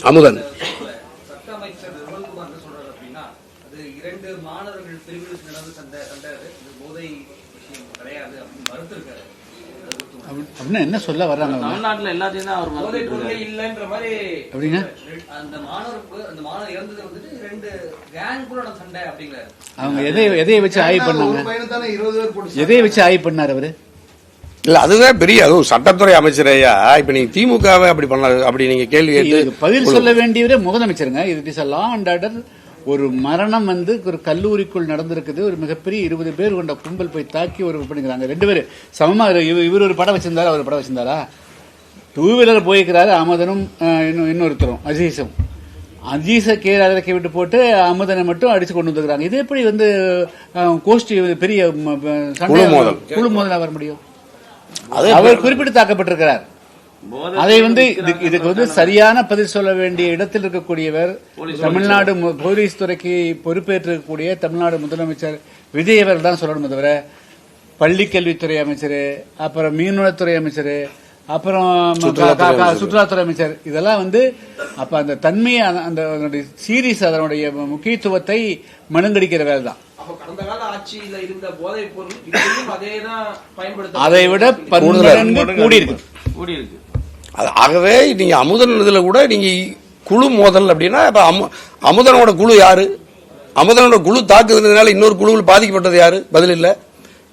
அமுதன் சட்ட அமைச்சர் நிர்மல்குமார் என்ன சொல்றாரு அப்படின்னா, அது 2 மாணவர்கள் பிரிவுகளுக்கு நடந்த சண்டை போதை விஷயம் கிடையாது அப்படின்னு மறுத்திருக்காரு. அப்படின்னா என்ன சொல்ல வர்றாங்க? தமிழ்நாட்டுல எல்லாத்தையும் தான் அவர் போதை பொருளே இல்லைன்ற மாதிரி அப்படின்னா அந்த மாணவர் இறந்தது வந்துட்டு 2 கேங் கூட சண்டை அப்படிங்கிறாரு. அவங்க எதை வச்சு ஆய்வு பண்ணாங்க? எதை வச்சு ஆய்வு பண்ணார் அவரு? இல்ல அதுதான் பெரிய அதுவும் சட்டத்துறை அமைச்சரையா இப்ப நீங்க திமுகவை அப்படி பண்ணாரு அப்படி நீங்க கேள்வி கேட்டு பதில் சொல்ல வேண்டியவரே முதலமைச்சருங்க. இது இஸ் லா அண்ட் ஆர்டர். ஒரு மரணம் ஒரு கல்லூரிக்குள் நடந்திருக்குது. ஒரு மிகப்பெரிய 20 பேர் கொண்ட கும்பல் போய் தாக்கி ஒரு பண்ணிக்கிறாங்க. 2 பேர் சமமா. இவர் ஒரு படம் வச்சிருந்தாரா? அவர் படம் வச்சிருந்தாரா? 2 வீலர் போய்க்கிறாரு அமுதனும் இன்னொருத்தரும் அஜீஸும். அஜீஸை கீழே இறக்கி விட்டு போட்டு அமுதனை மட்டும் அடிச்சு கொண்டு வந்துருக்காங்க. இது எப்படி கோஷ்டி பெரிய குழு மோதலா வர முடியும்? அவர் குறிப்பிட்டு தாக்கப்பட்டிருக்கிறார். அதை இதுக்கு சரியான பதில் சொல்ல வேண்டிய இடத்தில் இருக்கக்கூடியவர் தமிழ்நாடு போலீஸ் துறைக்கு பொறுப்பேற்றிருக்கக்கூடிய தமிழ்நாடு முதலமைச்சர் விஜய் அவர்கள் தான் சொல்லணும். தவிர பள்ளிக்கல்வித்துறை அமைச்சர், அப்புறம் மீன்வளத்துறை அமைச்சர், அப்புறம் சுற்றுலாத்துறை அமைச்சர், இதெல்லாம் அப்ப அந்த தன்மையை அந்த சீரியஸ் அதனுடைய முக்கியத்துவத்தை மனுங்கடிக்கிற வேலை தான். கடந்த கால ஆட்சியில் இருந்த போதைப் பொருள் அதை விட 12 கூடி இருக்கு. ஆகவே நீங்க அமுதன் இதுல கூட நீங்க குழு மோதல் அப்படின்னா இப்ப அமுதனோட குழு யாரு? அமுதனோட குழு தாக்குதனால இன்னொரு குழுவில் பாதிக்கப்பட்டது யாரு? பதில் இல்ல.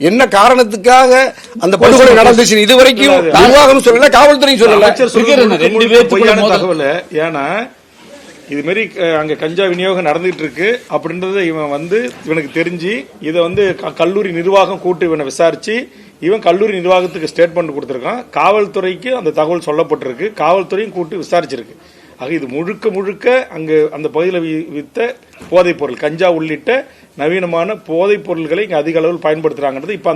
என்ன காரணத்துக்காக அந்த படுகொலை நடந்துச்சு இதுவரைக்கும் நிர்வாகம் சொல்லல, காவல்துறையும் சொல்லல. தகவல் ஏன்னா இது மாதிரி அங்க கஞ்சா விநியோகம் நடந்துட்டு இருக்கு அப்படின்றத இவனுக்கு தெரிஞ்சு இதை கல்லூரி நிர்வாகம் கூட்டு இவனை விசாரிச்சு இவன் கல்லூரி நிர்வாகத்துக்கு ஸ்டேட்மெண்ட் கொடுத்திருக்கான். காவல்துறைக்கு அந்த தகவல் சொல்லப்பட்டிருக்கு. காவல்துறையும் கூட்டு விசாரிச்சிருக்கு. ஆக இது முழுக்க அங்கு அந்த பகுதியில் வித்த போதைப் பொருள் கஞ்சா உள்ளிட்ட நவீனமான போதைப் பொருள்களை இங்க அதிக அளவில் பயன்படுத்துறாங்கிறது இப்ப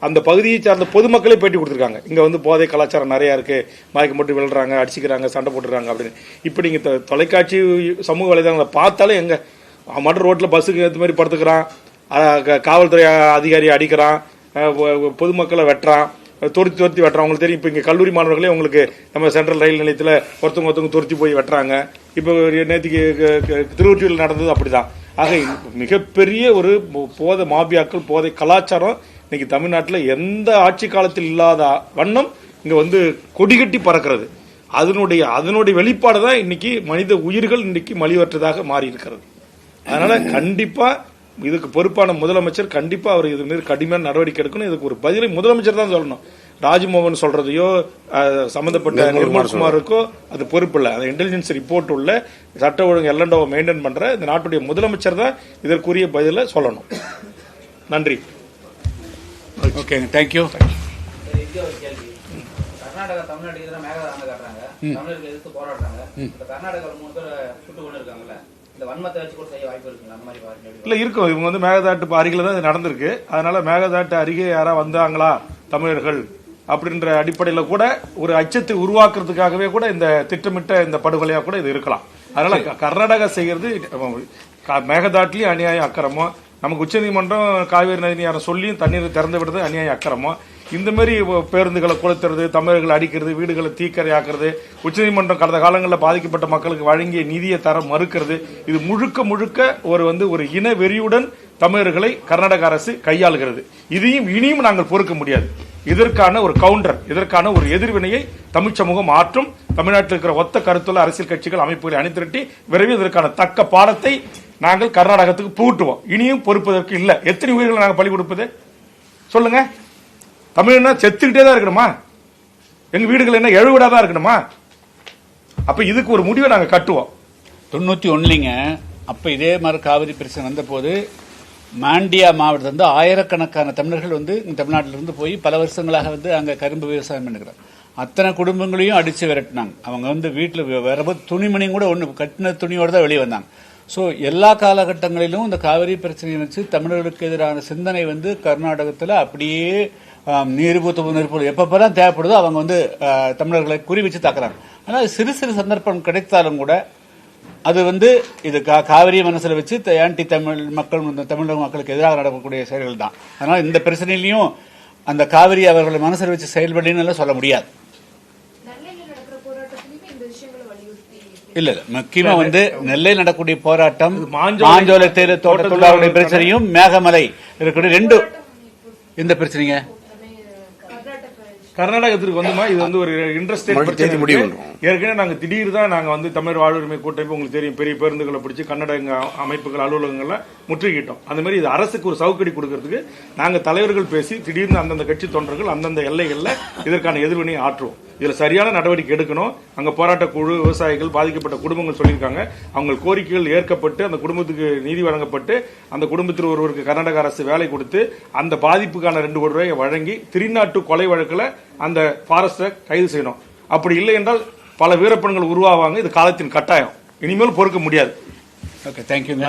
அந்த பகுதியை சார்ந்த பொதுமக்களே பேட்டி கொடுத்திருக்காங்க. இங்க போதை கலாச்சாரம் நிறைய இருக்கு, மயக்கம் போட்டு விழுறாங்க, அடிச்சுக்கிறாங்க, சண்டை போட்டுறாங்க அப்படின்னு. இப்ப நீங்க தொலைக்காட்சி சமூக வலைதளங்களை பார்த்தாலே எங்க மற்ற ரோட்ல பஸ்ஸுக்கு ஏற்ற மாதிரி படுத்துக்கிறான், காவல்துறை அதிகாரியை அடிக்கிறான், பொதுமக்களை வெட்டுறான், துரத்தி வெட்டுறான். உங்களுக்கு தெரியும் இப்ப இங்க கல்லூரி மாணவர்களே உங்களுக்கு நம்ம சென்ட்ரல் ரயில் நிலையத்தில் ஒருத்தவங்க துரத்தி போய் வெட்டுறாங்க. இப்ப நேற்றுக்கு திருவொற்றியூரில் நடந்தது அப்படிதான். ஆக மிகப்பெரிய ஒரு போதை மாபியாக்கள், போதை கலாச்சாரம் இன்னைக்கு தமிழ்நாட்டில் எந்த ஆட்சி காலத்தில் இல்லாத வண்ணம் இங்க கொடிகட்டி பறக்கிறது. அதனுடைய வெளிப்பாடு தான் இன்னைக்கு மனித உயிர்கள் இன்னைக்கு மலிவற்றதாக மாறி இருக்கிறது. அதனால கண்டிப்பா இதுக்கு பொறுப்பான முதலமைச்சர் கண்டிப்பா அவர் இது மீது கடுமையான நடவடிக்கை எடுக்கணும். இதுக்கு ஒரு பதிலை முதலமைச்சர் தான் சொல்லணும். ராஜ்மோகன் சொல்றதையோ சம்பந்தப்பட்ட நிர்மல்குமாருக்கோ அது பொறுப்பு இல்லை. அந்த இன்டெலிஜென்ஸ் ரிப்போர்ட் உள்ள சட்ட ஒழுங்கு எல்லண்டோவை மெயின்டைன் பண்ற இந்த நாட்டுடைய முதலமைச்சர் தான் இதற்குரிய பதிலை சொல்லணும். நன்றி. Okay, thank you. கர்நாடகா தமிழ்நாடு எதிராக மேகதாண்டு காட்டுறாங்க, தமிழருக்கு எதிர்த்து போராடுறாங்க. கர்நாடகா 3 பேர் சுட்டு கொண்டு இருக்காங்கல்ல, இல்ல இருக்கும். இவங்க மேகதாட்டு அருகில தான் நடந்திருக்கு. அதனால மேகதாட்டு அருகே யாரா வந்தாங்களா தமிழர்கள் அப்படின்ற அடிப்படையில கூட ஒரு அச்சத்தை உருவாக்குறதுக்காகவே கூட இந்த திட்டமிட்ட இந்த படுகொலையா கூட இது இருக்கலாம். அதனால கர்நாடகா செய்யறது மேகதாட்டிலையும் அநியாயம் அக்கிரமம். நமக்கு உச்சநீதிமன்றம் காவேரி நதி யாரும் சொல்லியும் தண்ணீர் திறந்து விடுறது அநியாயம் அக்கிரமம். இந்த மாதிரி பேருந்துகளை கொளுத்துறது, தமிழர்கள் அடிக்கிறது, வீடுகளை தீக்கரையாக்குறது, உச்சநீதிமன்றம் கடந்த காலங்களில் பாதிக்கப்பட்ட மக்களுக்கு வழங்கிய நிதியை தர மறுக்கிறது, இது முழுக்க ஒரு இன வெறியுடன் தமிழர்களை கர்நாடக அரசு கையாளுகிறது. இதையும் இனியும் நாங்கள் பொறுக்க முடியாது. இதற்கான ஒரு கவுண்டர், இதற்கான ஒரு எதிர்வினையை தமிழ் சமூகம் ஆற்றும். தமிழ்நாட்டில் இருக்கிற ஒத்த கருத்துள்ள அரசியல் கட்சிகள், அமைப்புகளை அணிதிரட்டி விரைவில் இதற்கான தக்க பாடத்தை நாங்கள் கர்நாடகத்துக்கு புகட்டுவோம். இனியும் பொறுப்பதற்கு இல்ல. எத்தனை உயிர்களை நாங்கள் பலி கொடுப்பது சொல்லுங்க? தமிழ்னா செத்துக்கிட்டே தான் இருக்கணுமா? எங்க வீடுகள் என்ன எழுவிடாதான் இருக்கணுமா? அப்ப இதுக்கு ஒரு முடிவை நாங்க கட்டுவோம். 91லிங்க அப்ப இதே மாதிரி காவிரி பிரச்சனை வந்த போது மாண்டியா மாவட்டத்தில் ஆயிரக்கணக்கான தமிழர்கள் தமிழ்நாட்டிலிருந்து போய் பல வருஷங்களாக அங்க கரும்பு விவசாயம் பண்ணுகிறாங்க. அத்தனை குடும்பங்களையும் அடிச்சு விரட்டினாங்க. அவங்க வீட்டில் வரும்போது துணிமணியும் கூட ஒன்று கட்டின துணியோட தான் வெளியே வந்தாங்க. ஸோ எல்லா காலகட்டங்களிலும் இந்த காவிரி பிரச்சனையை வச்சு தமிழர்களுக்கு எதிரான சிந்தனை கர்நாடகத்தில் அப்படியே நீர்பூத்த எப்பப்பெல்லாம் தேவைப்படுதோ அவங்க தமிழர்களை குறி வச்சு தாக்குறாங்க. ஆனால் சிறு சிறு சந்தர்ப்பம் கிடைத்தாலும் கூட அது இது காவிரி மனசுல வச்சு ஆன்டி தமிழ் மக்கள் தமிழக மக்களுக்கு எதிராக நடக்கக்கூடிய செயல்கள் தான். அதனால இந்த பிரச்சனையிலையும் அந்த காவிரி அவர்களை மனசில் வச்சு செயல்படுன்னு சொல்ல முடியாது. விஷயங்களை வலியுறுத்தி இல்ல முக்கியமா வந்து நெல்லையில் நடக்கூடிய போராட்டம் மாஞ்சோலை மாஞ்சோலை தேயிலை தோட்ட தொழிலாளர்களுடைய பிரச்சனையும் மேகமலை இருக்கக்கூடிய ரெண்டு எந்த பிரச்சனைங்க கர்நாடகத்திற்கு வந்துமா இது வந்து ஒரு இன்ட்ரெஸ்டேட் பிரச்சனை முடிவு ஏற்கனவே நாங்க திடீர் தான் நாங்க வந்து தமிழர் வாழ்வுரிமை கூட்டமைப்பு உங்களுக்கு தெரியும் பெரிய பேருந்துகளை பிடிச்சி கன்னட அமைப்புகள் அலுவலகங்கள்ல முற்றுகிட்டோம். அந்த மாதிரி இது அரசுக்கு ஒரு சவுக்கடி கொடுக்கறதுக்கு நாங்க தலைவர்கள் பேசி திடீர்னு அந்தந்த கட்சி தொண்டர்கள் அந்தந்த எல்லைகள்ல இதற்கான எதிர்வினையை ஆற்றுவோம். இதுல சரியான நடவடிக்கை எடுக்கணும். அங்க போராட்ட குழு விவசாயிகள் பாதிக்கப்பட்ட குடும்பங்கள் சொல்லியிருக்காங்க. அவங்க கோரிக்கைகள் ஏற்கப்பட்டு அந்த குடும்பத்துக்கு நீதி வழங்கப்பட்டு அந்த குடும்பத்தில் ஒருவருக்கு கர்நாடக அரசு வேலை கொடுத்து அந்த பாதிப்புக்கான 2 கோடி ரூபாயை வழங்கி திரிநாட்டு கொலை வழக்குல அந்த ஃபாரஸ்டை கைது செய்யணும். அப்படி இல்லை என்றால் பல வீரப்பன்கள் உருவாவாங்க. இது காலத்தின் கட்டாயம். இனிமேல் பொறுக்க முடியாது. ஓகே, தேங்க்யூ, நன்றி.